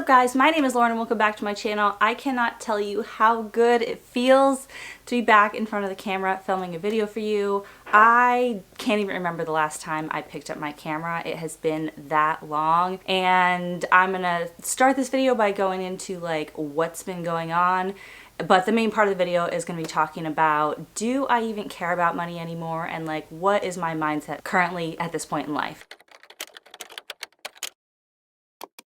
up guys, my name is Lauren and welcome back to my channel. I cannot tell you how good it feels to be back in front of the camera filming a video for you. I can't even remember the last time I picked up my camera. It has been that long, and I'm gonna start this video by going into like what's been going on. But the main part of the video is going to be talking about, do I even care about money anymore, and like what is my mindset currently at this point in life.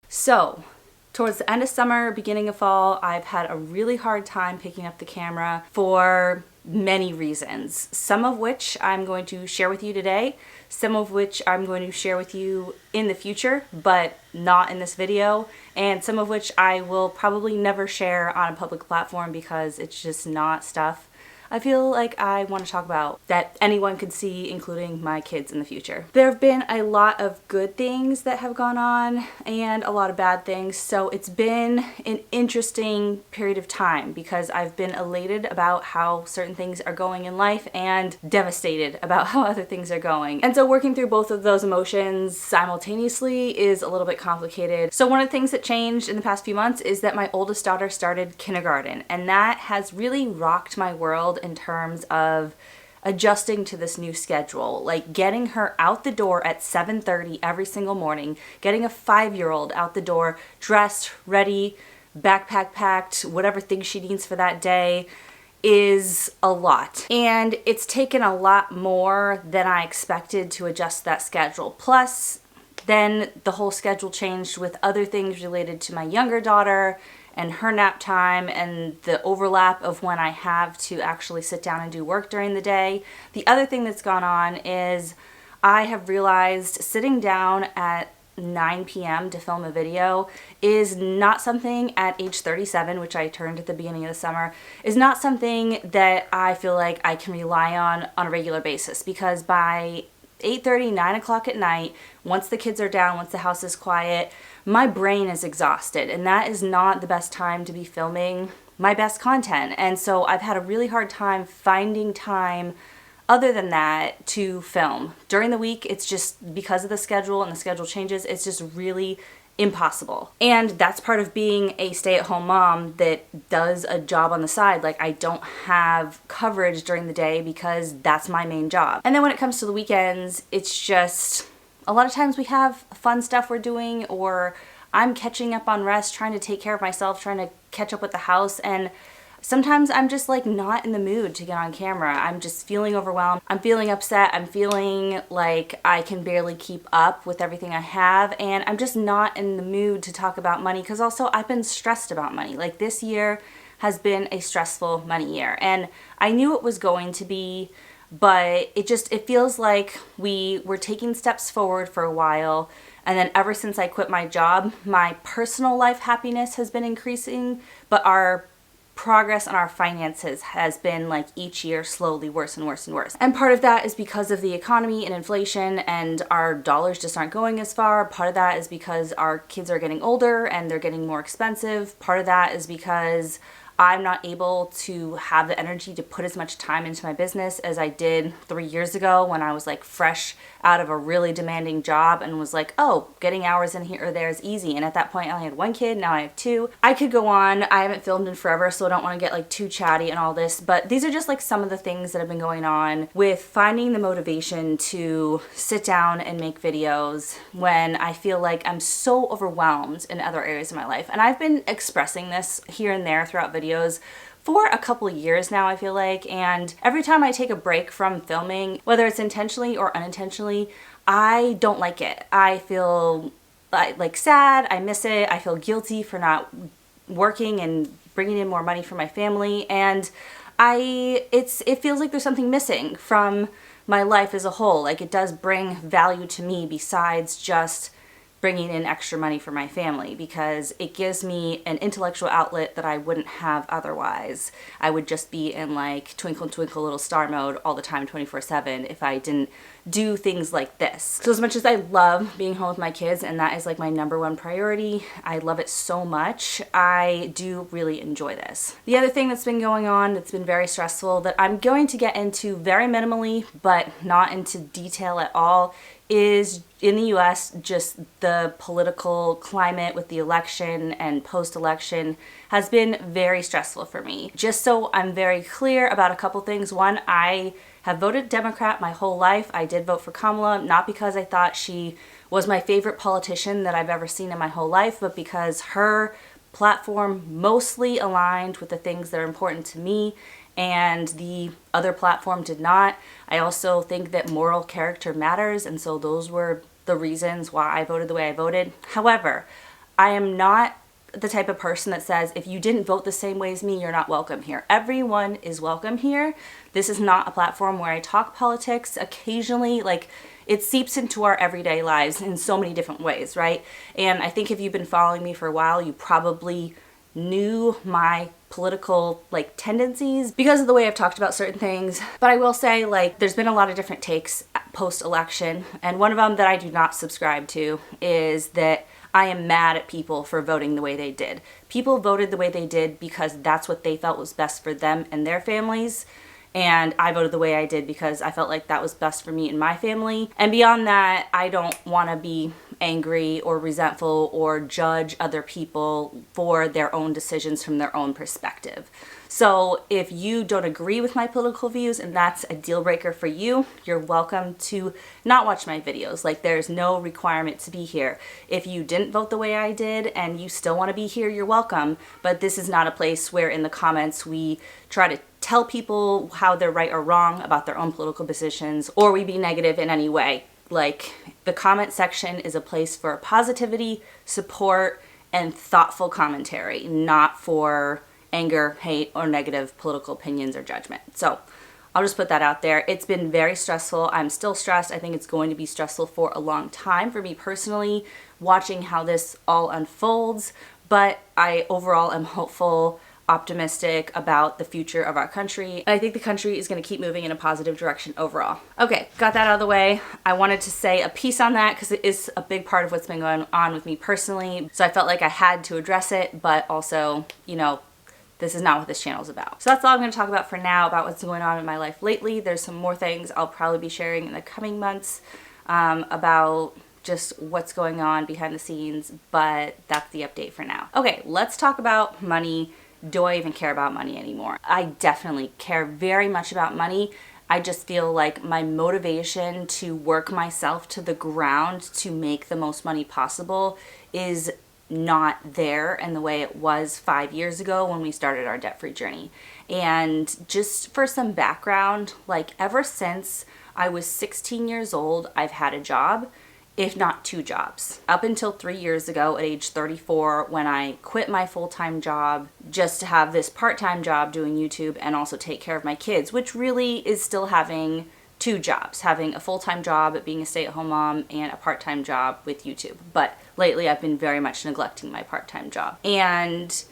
So, towards the end of summer, beginning of fall, I've had a really hard time picking up the camera for many reasons. Some of which I'm going to share with you today, some of which I'm going to share with you in the future, but not in this video, and some of which I will probably never share on a public platform because it's just not stuff I feel like I want to talk about that anyone could see, including my kids in the future. There have been a lot of good things that have gone on and a lot of bad things, so it's been an interesting period of time because I've been elated about how certain things are going in life and devastated about how other things are going. And so working through both of those emotions simultaneously is a little bit complicated. So one of the things that changed in the past few months is that my oldest daughter started kindergarten, and that has really rocked my world in terms of adjusting to this new schedule, like getting her out the door at 7:30 every single morning, getting a 5-year-old out the door dressed, ready, backpack packed, whatever thing she needs for that day is a lot. And it's taken a lot more than I expected to adjust that schedule. Plus, then the whole schedule changed with other things related to my younger daughter and her nap time and the overlap of when I have to actually sit down and do work during the day. The other thing that's gone on is I have realized sitting down at 9 p.m. to film a video is not something at age 37, which I turned at the beginning of the summer, is not something that I feel like I can rely on a regular basis, because by 8:30, 9 o'clock at night, once the kids are down, once the house is quiet, my brain is exhausted, and that is not the best time to be filming my best content. And so I've had a really hard time finding time other than that to film. During the week, it's just because of the schedule and the schedule changes, it's just really impossible. And that's part of being a stay-at-home mom that does a job on the side. Like, I don't have coverage during the day because that's my main job. And then when it comes to the weekends, it's just a lot of times we have fun stuff we're doing, or I'm catching up on rest, trying to take care of myself, trying to catch up with the house, and sometimes I'm just like not in the mood to get on camera. I'm just feeling overwhelmed. I'm feeling upset. I'm feeling like I can barely keep up with everything I have, and I'm just not in the mood to talk about money because also I've been stressed about money. Like, this year has been a stressful money year, and I knew it was going to be, but it feels like we were taking steps forward for a while, and then ever since I quit my job, my personal life happiness has been increasing, but our progress on our finances has been like each year slowly worse and worse and worse. And part of that is because of the economy and inflation, and our dollars just aren't going as far. Part of that is because our kids are getting older and they're getting more expensive. Part of that is because I'm not able to have the energy to put as much time into my business as I did 3 years ago when I was like fresh out of a really demanding job and was like, oh, getting hours in here or there is easy. And at that point I only had 1 kid, now I have 2. I could go on. I haven't filmed in forever, so I don't want to get like too chatty and all this, but these are just like some of the things that have been going on with finding the motivation to sit down and make videos when I feel like I'm so overwhelmed in other areas of my life. And I've been expressing this here and there throughout videos for a couple of years now, I feel like, and every time I take a break from filming, whether it's intentionally or unintentionally, I don't like it. I feel like sad, I miss it, I feel guilty for not working and bringing in more money for my family, and it feels like there's something missing from my life as a whole. Like, it does bring value to me besides just bringing in extra money for my family, because it gives me an intellectual outlet that I wouldn't have otherwise. I would just be in like twinkle twinkle little star mode all the time 24/7 if I didn't do things like this. So as much as I love being home with my kids, and that is like my #1 priority, I love it so much, I do really enjoy this. The other thing that's been going on that's been very stressful that I'm going to get into very minimally but not into detail at all is in the US, just the political climate with the election and post-election has been very stressful for me. Just so I'm very clear about a couple things. One, I have voted Democrat my whole life. I did vote for Kamala, not because I thought she was my favorite politician that I've ever seen in my whole life, but because her platform mostly aligned with the things that are important to me, and the other platform did not. I also think that moral character matters, and so those were the reasons why I voted the way I voted. However, I am not the type of person that says, if you didn't vote the same way as me, you're not welcome here. Everyone is welcome here. This is not a platform where I talk politics. Occasionally, like, it seeps into our everyday lives in so many different ways, right? And I think if you've been following me for a while, you probably knew my political tendencies because of the way I've talked about certain things. But I will say, there's been a lot of different takes post-election, and one of them that I do not subscribe to is that I am mad at people for voting the way they did. People voted the way they did because that's what they felt was best for them and their families. And I voted the way I did because I felt like that was best for me and my family. And beyond that, I don't want to be angry or resentful or judge other people for their own decisions from their own perspective. So if you don't agree with my political views and that's a deal breaker for you, you're welcome to not watch my videos. There's no requirement to be here. If you didn't vote the way I did and you still want to be here, you're welcome. But this is not a place where in the comments we try to tell people how they're right or wrong about their own political positions, or we be negative in any way. The comment section is a place for positivity, support, and thoughtful commentary, not for anger, hate, or negative political opinions or judgment. So I'll just put that out there. It's been very stressful. I'm still stressed. I think it's going to be stressful for a long time for me personally, watching how this all unfolds. But I overall am hopeful, optimistic about the future of our country. And I think the country is going to keep moving in a positive direction overall. Okay, got that out of the way. I wanted to say a piece on that because it is a big part of what's been going on with me personally. So I felt like I had to address it, but also, this is not what this channel is about. So that's all I'm going to talk about for now about what's going on in my life lately. There's some more things I'll probably be sharing in the coming months about just what's going on behind the scenes, but that's the update for now. Okay, let's talk about money. Do I even care about money anymore? I definitely care very much about money. I just feel like my motivation to work myself to the ground to make the most money possible is not there in the way it was 5 years ago when we started our debt-free journey. And just for some background, ever since I was 16 years old, I've had a job, if not 2 jobs. Up until 3 years ago at age 34, when I quit my full-time job just to have this part-time job doing YouTube and also take care of my kids, which really is still having 2 jobs, having a full-time job, being a stay-at-home mom, and a part-time job with YouTube. But lately I've been very much neglecting my part-time job. And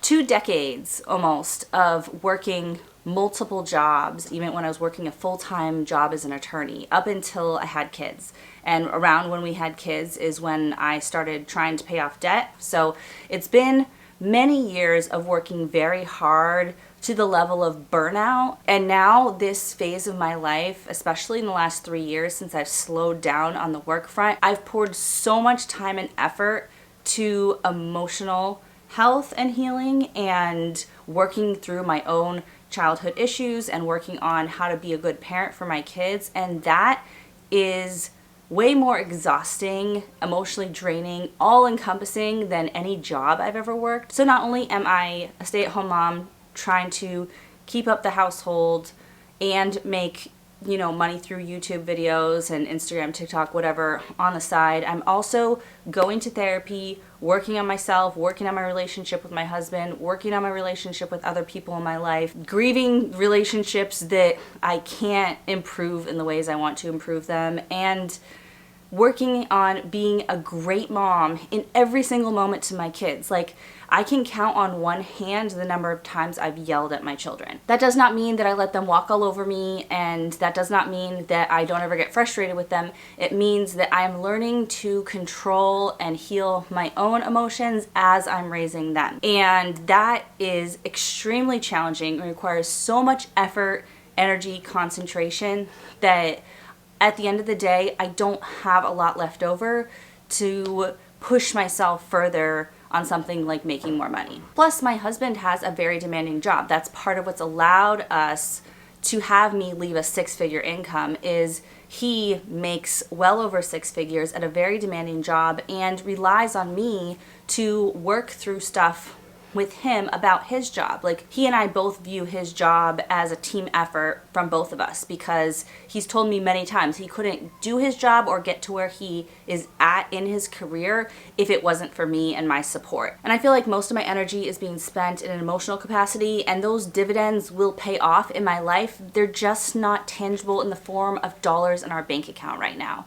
2 decades almost of working multiple jobs, even when I was working a full-time job as an attorney, up until I had kids. And around when we had kids is when I started trying to pay off debt. So it's been many years of working very hard to the level of burnout. And now this phase of my life, especially in the last 3 years since I've slowed down on the work front, I've poured so much time and effort to emotional health and healing and working through my own childhood issues and working on how to be a good parent for my kids. And that is way more exhausting, emotionally draining, all-encompassing than any job I've ever worked. So not only am I a stay-at-home mom trying to keep up the household and make money through YouTube videos and Instagram, TikTok, whatever on the side, I'm also going to therapy, working on myself, working on my relationship with my husband, working on my relationship with other people in my life, grieving relationships that I can't improve in the ways I want to improve them, and working on being a great mom in every single moment to my kids. I can count on one hand the number of times I've yelled at my children. That does not mean that I let them walk all over me, and that does not mean that I don't ever get frustrated with them. It means that I'm learning to control and heal my own emotions as I'm raising them. And that is extremely challenging. It requires so much effort, energy, concentration that at the end of the day, I don't have a lot left over to push myself further on something like making more money. Plus, my husband has a very demanding job. That's part of what's allowed us to have me leave a six-figure income is he makes well over six figures at a very demanding job and relies on me to work through stuff with him about his job. Like, he and I both view his job as a team effort from both of us, because he's told me many times he couldn't do his job or get to where he is at in his career if it wasn't for me and my support. And I feel like most of my energy is being spent in an emotional capacity, and those dividends will pay off in my life. They're just not tangible in the form of dollars in our bank account right now.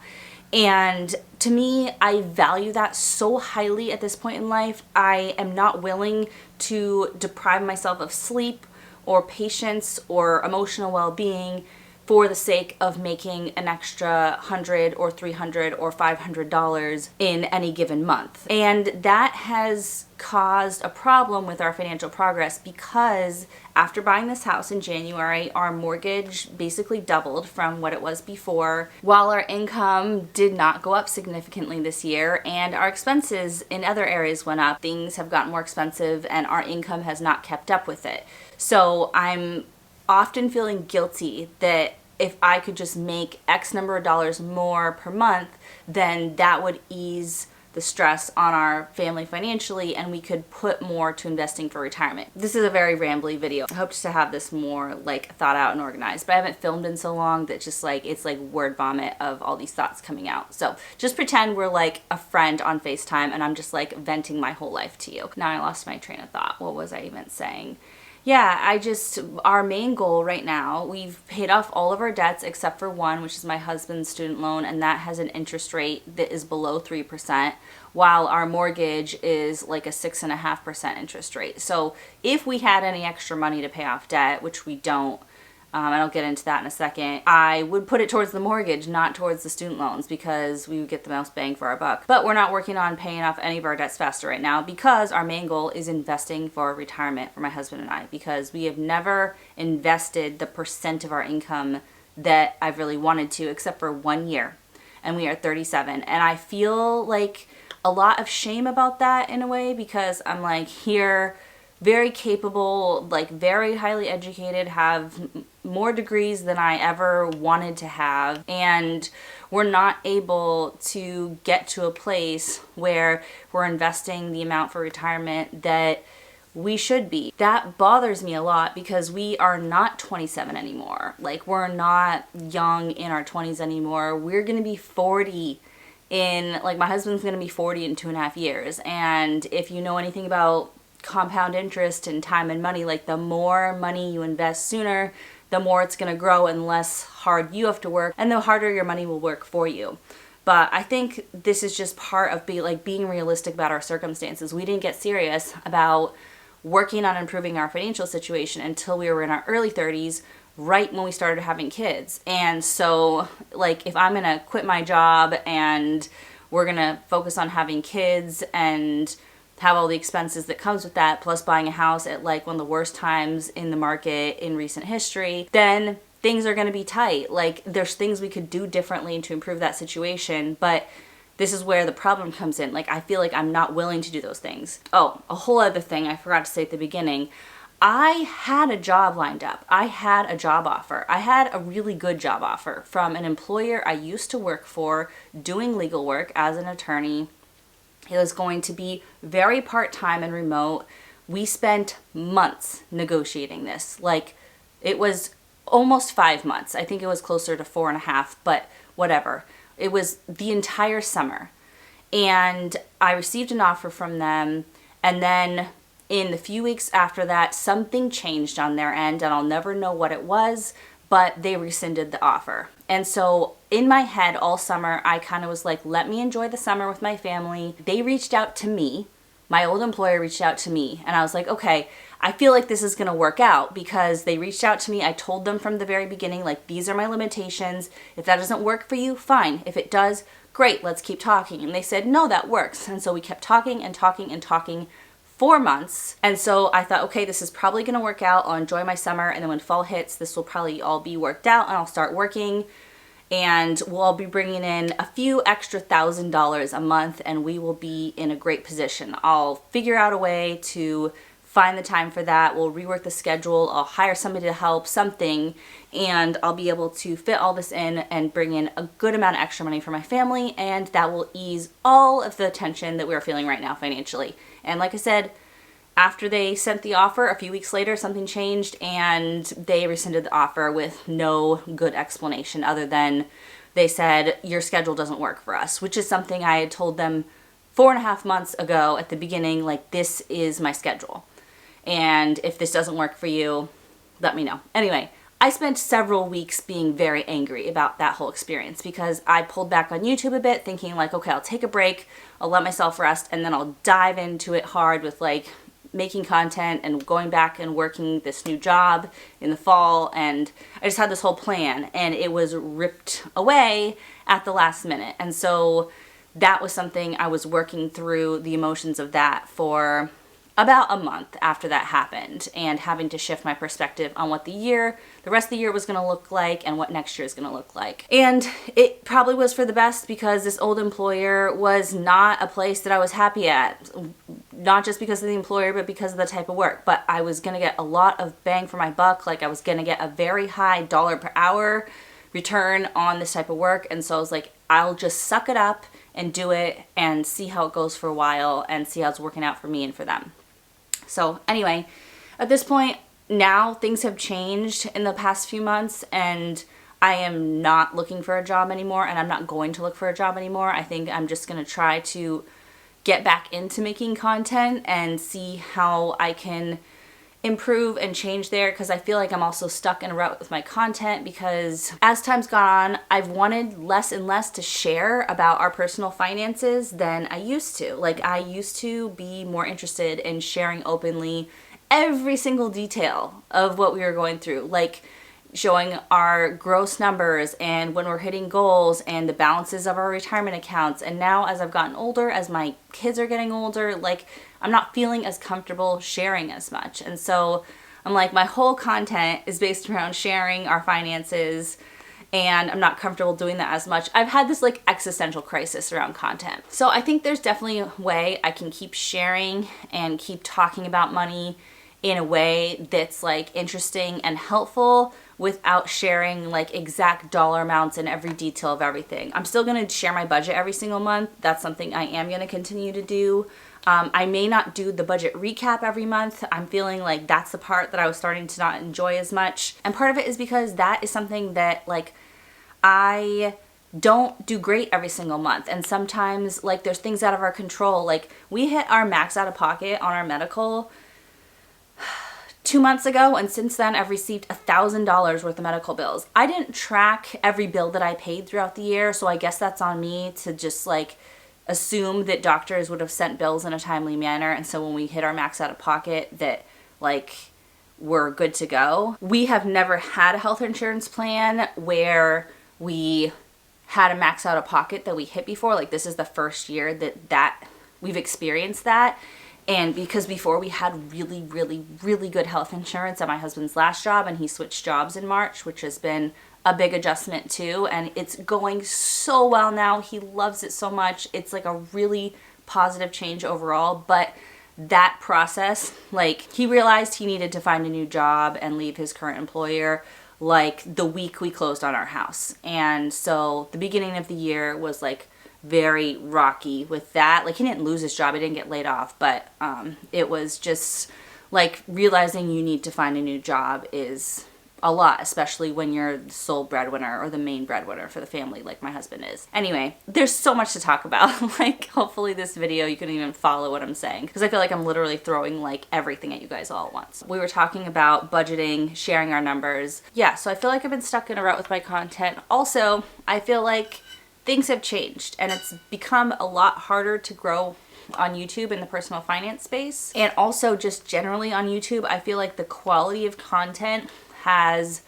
And to me, I value that so highly at this point in life. I am not willing to deprive myself of sleep or patience or emotional well-being for the sake of making an extra $100 or $300 or $500 in any given month. And that has caused a problem with our financial progress, because after buying this house in January, our mortgage basically doubled from what it was before, while our income did not go up significantly this year, and our expenses in other areas went up. Things have gotten more expensive and our income has not kept up with it. So I'm often feeling guilty that if I could just make X number of dollars more per month, then that would ease the stress on our family financially, and we could put more to investing for retirement. This is a very rambly video. I hope to have this more like thought out and organized, but I haven't filmed in so long that just like it's like word vomit of all these thoughts coming out. So just pretend we're like a friend on FaceTime and I'm just like venting my whole life to you. Now I lost my train of thought. What was I even saying? Yeah, our main goal right now, we've paid off all of our debts except for one, which is my husband's student loan, and that has an interest rate that is below 3%, while our mortgage is like a 6.5% interest rate. So if we had any extra money to pay off debt, which we don't, and I'll get into that in a second, I would put it towards the mortgage, not towards the student loans, because we would get the most bang for our buck. But we're not working on paying off any of our debts faster right now, because our main goal is investing for retirement for my husband and I, because we have never invested the percent of our income that I've really wanted to, except for 1 year, and we are 37. And I feel like a lot of shame about that in a way, because I'm like, here, very capable, like very highly educated, have more degrees than I ever wanted to have, and we're not able to get to a place where we're investing the amount for retirement that we should be. That bothers me a lot, because we are not 27 anymore. Like, we're not young in our 20s anymore. We're gonna be 40 in, like, my husband's gonna be 40 in 2.5 years, and if you know anything about compound interest and time and money, like, the more money you invest sooner, the more it's going to grow and less hard you have to work, and the harder your money will work for you. But I think this is just part of being realistic about our circumstances. We didn't get serious about working on improving our financial situation until we were in our early 30s, right when we started having kids. And so, like, if I'm going to quit my job and we're going to focus on having kids and have all the expenses that comes with that, plus buying a house at like one of the worst times in the market in recent history, then things are going to be tight. Like, there's things we could do differently to improve that situation, but this is where the problem comes in. Like, I feel like I'm not willing to do those things. Oh, a whole other thing I forgot to say at the beginning. I had a job lined up. I had a job offer. I had a really good job offer from an employer I used to work for, doing legal work as an attorney. It was going to be very part-time and remote. We spent months negotiating this. Like, it was almost 5 months. I think it was closer to 4.5, but whatever. It was the entire summer. And I received an offer from them, and then in the few weeks after that, something changed on their end, and I'll never know what it was, but they rescinded the offer. And so in my head all summer, I kind of was like, let me enjoy the summer with my family. They reached out to me. My old employer reached out to me, and I was like, okay, I feel like this is going to work out, because they reached out to me. I told them from the very beginning, like, these are my limitations. If that doesn't work for you, fine. If it does, great, let's keep talking. And they said, no, that works. And so we kept talking and talking and talking 4 months. And so I thought, okay, this is probably going to work out. I'll enjoy my summer, and then when fall hits, this will probably all be worked out, and I'll start working. and we'll be bringing in a few extra $1,000 a month, and we will be in a great position. I'll figure out a way to find the time for that. We'll rework the schedule. I'll hire somebody to help, something, and I'll be able to fit all this in and bring in a good amount of extra money for my family, and that will ease all of the tension that we're feeling right now financially. And like I said, after they sent the offer, a few weeks later, something changed and they rescinded the offer with no good explanation other than they said, your schedule doesn't work for us, which is something I had told them 4.5 months ago at the beginning, like, this is my schedule. And if this doesn't work for you, let me know. Anyway, I spent several weeks being very angry about that whole experience because I pulled back on YouTube a bit thinking like, okay, I'll take a break, I'll let myself rest, and then I'll dive into it hard with like making content and going back and working this new job in the fall. And I just had this whole plan and it was ripped away at the last minute. And so that was something I was working through the emotions of that for about a month after that happened, and having to shift my perspective on what the rest of the year was going to look like and what next year is going to look like. And it probably was for the best because this old employer was not a place that I was happy at, not just because of the employer, but because of the type of work. But I was going to get a lot of bang for my buck. Like, I was going to get a very high dollar per hour return on this type of work. And so I was like, I'll just suck it up and do it and see how it goes for a while and see how it's working out for me and for them. So anyway, at this point now things have changed in the past few months and I am not looking for a job anymore, and I'm not going to look for a job anymore. I think I'm just going to try to get back into making content and see how I can improve and change there, because I feel like I'm also stuck in a rut with my content because as time's gone on, I've wanted less and less to share about our personal finances than I used to. Like, I used to be more interested in sharing openly every single detail of what we were going through, like showing our gross numbers and when we're hitting goals and the balances of our retirement accounts. And now as I've gotten older, as my kids are getting older, like, I'm not feeling as comfortable sharing as much. And so I'm like, my whole content is based around sharing our finances and I'm not comfortable doing that as much. I've had this like existential crisis around content. So I think there's definitely a way I can keep sharing and keep talking about money in a way that's like interesting and helpful without sharing like exact dollar amounts and every detail of everything. I'm still going to share my budget every single month. That's something I am going to continue to do. I may not do the budget recap every month. I'm feeling like that's the part that I was starting to not enjoy as much. And part of it is because that is something that like I don't do great every single month. And sometimes like there's things out of our control. Like, we hit our max out of pocket on our medical 2 months ago, and since then I've received $1,000 worth of medical bills. I didn't track every bill that I paid throughout the year, so I guess that's on me to just like assume that doctors would have sent bills in a timely manner, and so when we hit our max out of pocket that like we're good to go. We have never had a health insurance plan where we had a max out of pocket that we hit before. Like, this is the first year that we've experienced that. And because before we had really, really, really good health insurance at my husband's last job, and he switched jobs in March, which has been a big adjustment too. And it's going so well now. He loves it so much. It's like a really positive change overall. But that process, like, he realized he needed to find a new job and leave his current employer like the week we closed on our house. And so the beginning of the year was like very rocky with that. Like, he didn't lose his job, he didn't get laid off, but it was just like realizing you need to find a new job is a lot, especially when you're the sole breadwinner or the main breadwinner for the family like my husband is. Anyway, there's so much to talk about. Like, hopefully this video you can even follow what I'm saying, because I feel like I'm literally throwing like everything at you guys all at once. We were talking about budgeting, sharing our numbers. Yeah, so I feel like I've been stuck in a rut with my content. Also, I feel like things have changed and it's become a lot harder to grow on YouTube in the personal finance space. And also just generally on YouTube, I feel like the quality of content has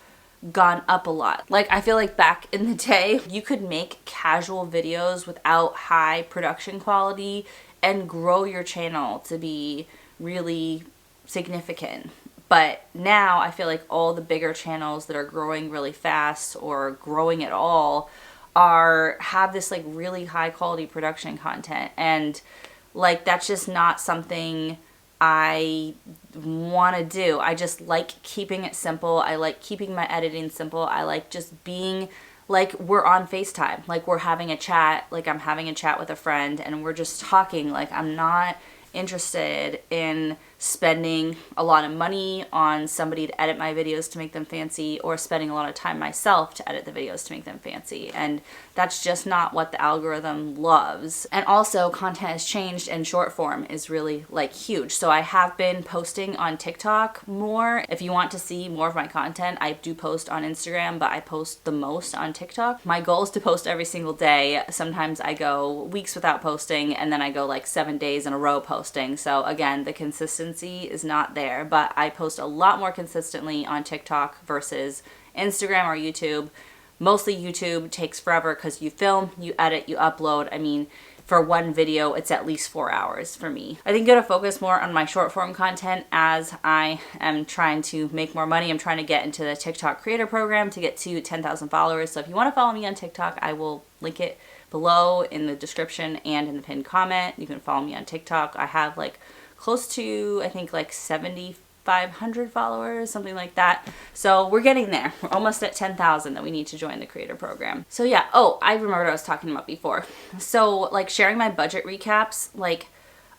gone up a lot. Like, I feel like back in the day, you could make casual videos without high production quality and grow your channel to be really significant. But now I feel like all the bigger channels that are growing really fast or growing at all have this like really high quality production content, and like that's just not something I want to do. I just like keeping it simple. I like keeping my editing simple. I like just being like we're on FaceTime, like we're having a chat, like I'm having a chat with a friend and we're just talking. Like I'm not interested in spending a lot of money on somebody to edit my videos to make them fancy, or spending a lot of time myself to edit the videos to make them fancy. And that's just not what the algorithm loves. And also content has changed and short form is really like huge. So I have been posting on TikTok more. If you want to see more of my content, I do post on Instagram, but I post the most on TikTok. My goal is to post every single day. Sometimes I go weeks without posting, and then I go like 7 days in a row posting. So again, the consistency is not there, but I post a lot more consistently on TikTok versus Instagram or YouTube. Mostly YouTube takes forever because you film, you edit, you upload. I mean, for one video, it's at least 4 hours for me. I think I'm gonna focus more on my short form content as I am trying to make more money. I'm trying to get into the TikTok creator program to get to 10,000 followers. So if you wanna follow me on TikTok, I will link it below in the description and in the pinned comment. You can follow me on TikTok. I have like close to, I think like 7,500 followers, something like that. So we're getting there. We're almost at 10,000 that we need to join the creator program. So yeah, oh, I remember what I was talking about before. So like sharing my budget recaps, like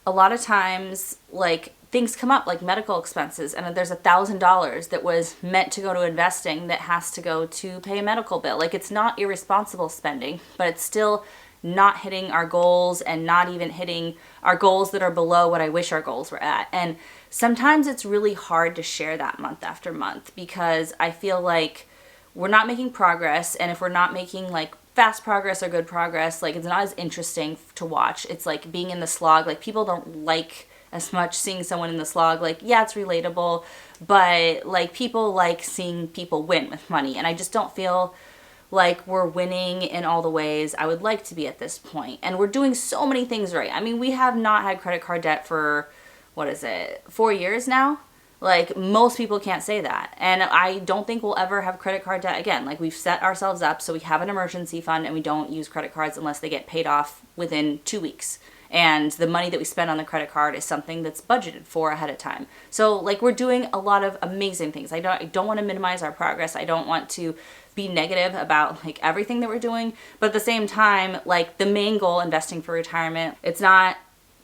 a lot of times like things come up like medical expenses, and there's $1,000 that was meant to go to investing that has to go to pay a medical bill. Like it's not irresponsible spending, but it's still not hitting our goals, and not even hitting our goals that are below what I wish our goals were at. And sometimes it's really hard to share that month after month because I feel like we're not making progress. And if we're not making like fast progress or good progress, like it's not as interesting to watch. It's like being in the slog. Like people don't like as much seeing someone in the slog. Like, yeah, it's relatable, but like people like seeing people win with money. And I just don't feel like we're winning in all the ways I would like to be at this point. And we're doing so many things right. I mean, we have not had credit card debt for, 4 years now? Like most people can't say that. And I don't think we'll ever have credit card debt again. Like we've set ourselves up so we have an emergency fund, and we don't use credit cards unless they get paid off within 2 weeks. And the money that we spend on the credit card is something that's budgeted for ahead of time. So like we're doing a lot of amazing things. I don't want to minimize our progress. I don't want to be negative about like everything that we're doing. But at the same time, like the main goal, investing for retirement, it's not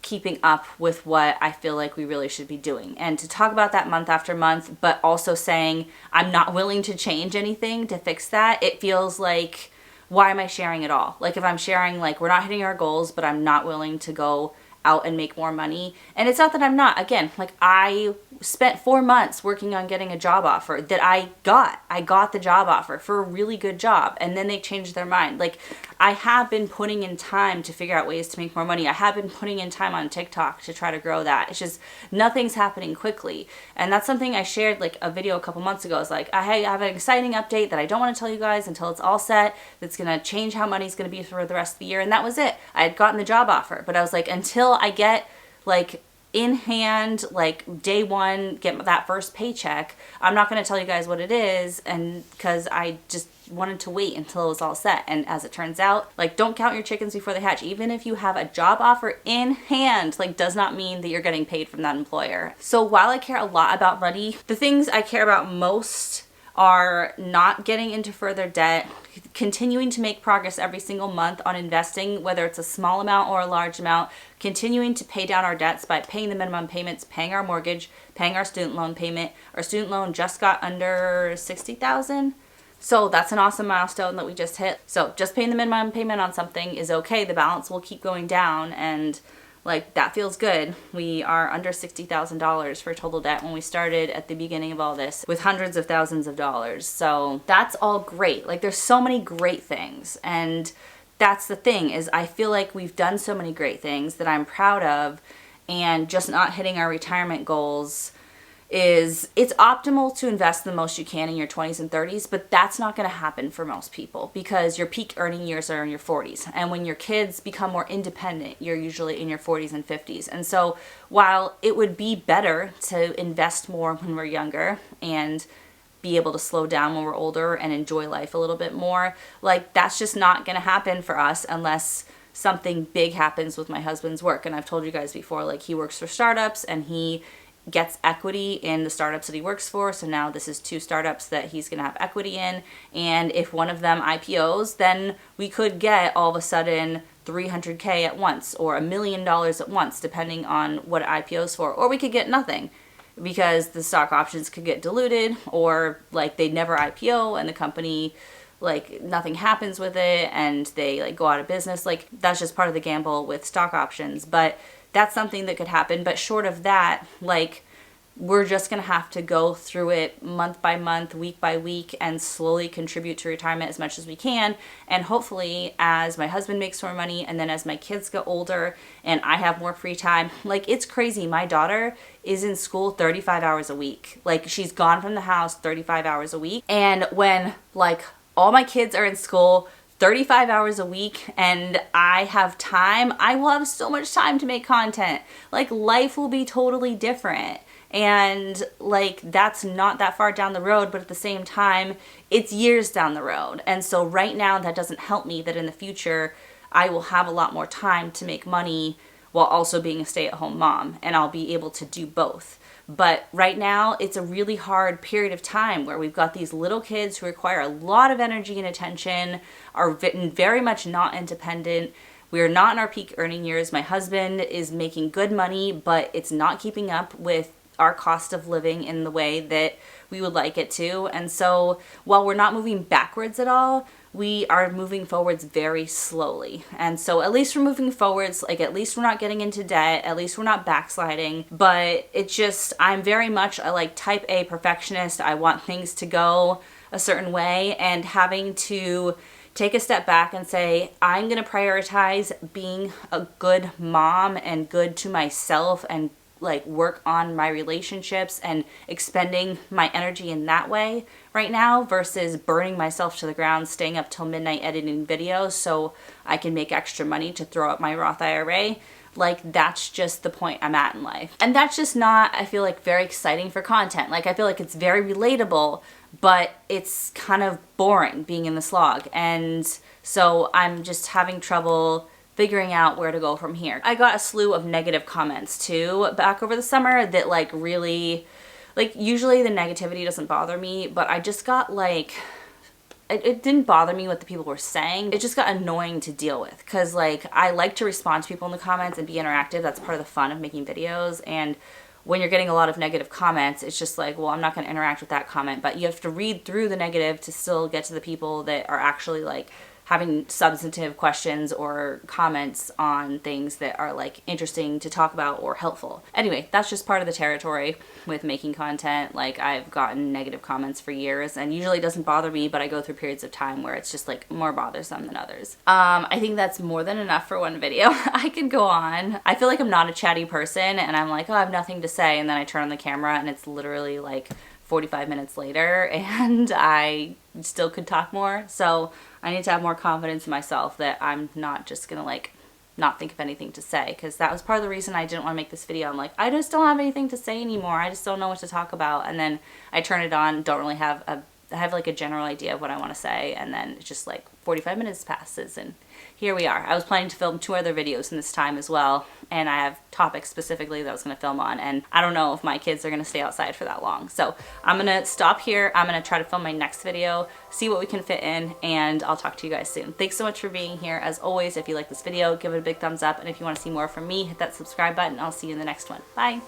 keeping up with what I feel like we really should be doing. And to talk about that month after month, but also saying I'm not willing to change anything to fix that, it feels like, why am I sharing it all? Like if I'm sharing like we're not hitting our goals, but I'm not willing to go out and make more money. And it's not that I'm not. Again, like I spent 4 months working on getting a job offer that I got the job offer for a really good job, and then they changed their mind. Like I have been putting in time to figure out ways to make more money. I have been putting in time on TikTok to try to grow that. It's just nothing's happening quickly. And that's something I shared like a video a couple months ago. It's like, I have an exciting update that I don't want to tell you guys until it's all set. That's going to change how money's going to be for the rest of the year. And that was it. I had gotten the job offer, but I was like, until I get like in hand, like day one, get that first paycheck, I'm not going to tell you guys what it is, and because I just wanted to wait until it was all set. And as it turns out, like don't count your chickens before they hatch. Even if you have a job offer in hand, like does not mean that you're getting paid from that employer. So while I care a lot about money, the things I care about most are not getting into further debt, continuing to make progress every single month on investing, whether it's a small amount or a large amount, continuing to pay down our debts by paying the minimum payments, paying our mortgage, paying our student loan payment. Our student loan just got under 60,000. So that's an awesome milestone that we just hit. So just paying the minimum payment on something is okay. The balance will keep going down, and like that feels good. We are under $60,000 for total debt when we started at the beginning of all this with hundreds of thousands of dollars. So that's all great. Like there's so many great things. And that's the thing, is I feel like we've done so many great things that I'm proud of, and just not hitting our retirement goals is it's optimal to invest the most you can in your 20s and 30s, but that's not going to happen for most people because your peak earning years are in your 40s. And when your kids become more independent, you're usually in your 40s and 50s. And so while it would be better to invest more when we're younger and be able to slow down when we're older and enjoy life a little bit more, like that's just not going to happen for us unless something big happens with my husband's work. And I've told you guys before, like he works for startups and he gets equity in the startups that he works for. So now this is 2 startups that he's going to have equity in. And if one of them IPOs, then we could get all of a sudden $300K at once or $1 million at once, depending on what it IPOs for. Or we could get nothing because the stock options could get diluted, or like they never IPO and the company, like nothing happens with it and they like go out of business. Like that's just part of the gamble with stock options. But that's something that could happen. But short of that, like we're just going to have to go through it month by month, week by week, and slowly contribute to retirement as much as we can. And hopefully as my husband makes more money and then as my kids get older and I have more free time, like it's crazy. My daughter is in school 35 hours a week. Like she's gone from the house 35 hours a week. And when like all my kids are in school 35 hours a week and I have time, I will have so much time to make content. Like life will be totally different. And like that's not that far down the road, but at the same time, it's years down the road. And so right now that doesn't help me that in the future, I will have a lot more time to make money while also being a stay-at-home mom, and I'll be able to do both. But right now, it's a really hard period of time where we've got these little kids who require a lot of energy and attention, are very much not independent. We are not in our peak earning years. My husband is making good money, but it's not keeping up with our cost of living in the way that we would like it to. And so while we're not moving backwards at all, we are moving forwards very slowly. And so at least we're moving forwards, like at least we're not getting into debt, at least we're not backsliding. But it's just, I'm very much a like type A perfectionist. I want things to go a certain way, and having to take a step back and say, I'm going to prioritize being a good mom and good to myself and like work on my relationships and expending my energy in that way right now versus burning myself to the ground, staying up till midnight editing videos so I can make extra money to throw up my Roth IRA. Like that's just the point I'm at in life. And that's just not, I feel like, very exciting for content. Like I feel like it's very relatable, but it's kind of boring being in the slog. And so I'm just having trouble figuring out where to go from here. I got a slew of negative comments too back over the summer that like really, like usually the negativity doesn't bother me, but I just got like, it didn't bother me what the people were saying. It just got annoying to deal with because like I like to respond to people in the comments and be interactive. That's part of the fun of making videos. And when you're getting a lot of negative comments, it's just like, well, I'm not going to interact with that comment, but you have to read through the negative to still get to the people that are actually like having substantive questions or comments on things that are like interesting to talk about or helpful. Anyway, that's just part of the territory with making content. Like I've gotten negative comments for years and usually it doesn't bother me, but I go through periods of time where it's just like more bothersome than others. I think that's more than enough for one video. I could go on. I feel like I'm not a chatty person and I'm like, oh, I have nothing to say. And then I turn on the camera and it's literally like 45 minutes later and I still could talk more. So I need to have more confidence in myself that I'm not just gonna like not think of anything to say, because that was part of the reason I didn't want to make this video. I'm like, I just don't have anything to say anymore. I just don't know what to talk about. And then I turn it on, don't really have I have like a general idea of what I want to say, and then it's just like 45 minutes passes and here we are. I was planning to film 2 other videos in this time as well, and I have topics specifically that I was going to film on, and I don't know if my kids are going to stay outside for that long. So I'm going to stop here. I'm going to try to film my next video, see what we can fit in, and I'll talk to you guys soon. Thanks so much for being here. As always, if you like this video, give it a big thumbs up, and if you want to see more from me, hit that subscribe button. I'll see you in the next one. Bye!